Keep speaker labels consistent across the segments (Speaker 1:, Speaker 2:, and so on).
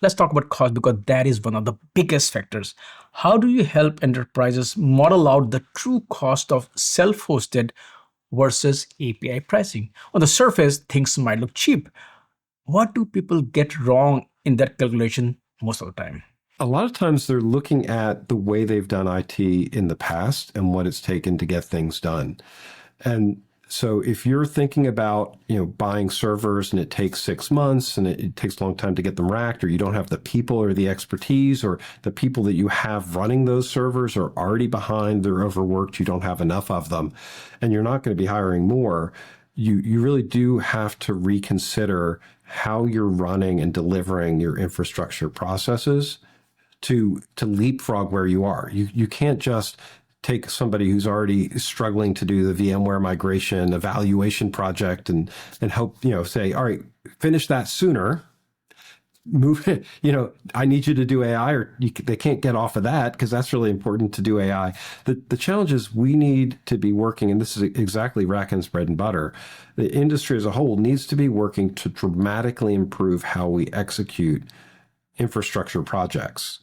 Speaker 1: Let's talk about cost because that is one of the biggest factors. How do you help enterprises model out the true cost of self-hosted versus API pricing? On the surface, things might look cheap. What do people get wrong in that calculation most of the time?
Speaker 2: A lot of times they're looking at the way they've done IT in the past and what it's taken to get things done. And so if you're thinking about, buying servers and it takes 6 months and it takes a long time to get them racked, or you don't have the people or the expertise, or the people that you have running those servers are already behind, they're overworked, you don't have enough of them, and you're not going to be hiring more, you really do have to reconsider how you're running and delivering your infrastructure processes to leapfrog where you are. You can't just take somebody who's already struggling to do the VMware migration evaluation project and help, say, all right, finish that sooner. Move, I need you to do AI, or they can't get off of that because that's really important to do AI. The challenge is we need to be working, and this is exactly RackN's bread and butter. The industry as a whole needs to be working to dramatically improve how we execute infrastructure projects.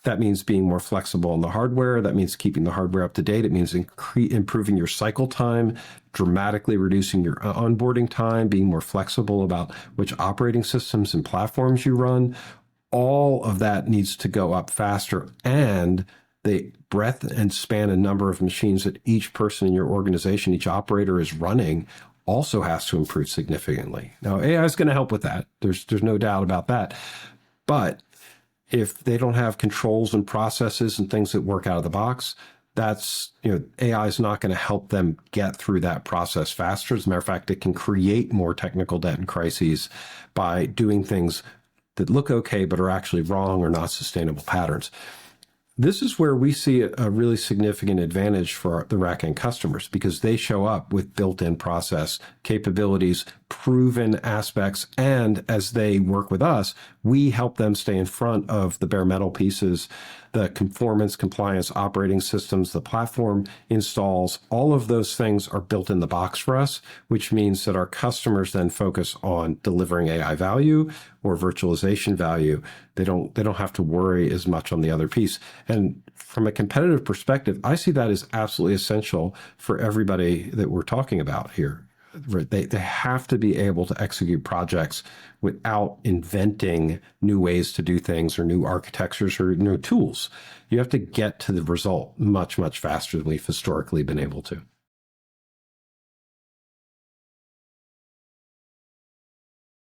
Speaker 2: That means being more flexible on the hardware. That means keeping the hardware up to date. It means improving your cycle time, dramatically reducing your onboarding time, being more flexible about which operating systems and platforms you run. All of that needs to go up faster, and the breadth and span and number of machines that each person in your organization, each operator is running also has to improve significantly. Now, AI is going to help with that. There's no doubt about that. But if they don't have controls and processes and things that work out of the box, that's, AI is not going to help them get through that process faster. As a matter of fact, it can create more technical debt and crises by doing things that look okay, but are actually wrong or not sustainable patterns. This is where we see a really significant advantage for the RackN customers, because they show up with built-in process capabilities, proven aspects, and as they work with us, we help them stay in front of the bare metal pieces, the conformance, compliance, operating systems, the platform installs. All of those things are built in the box for us, which means that our customers then focus on delivering AI value or virtualization value. They don't have to worry as much on the other piece. And from a competitive perspective, I see that as absolutely essential for everybody that we're talking about here. They have to be able to execute projects without inventing new ways to do things or new architectures or new tools. You have to get to the result much, much faster than we've historically been able to.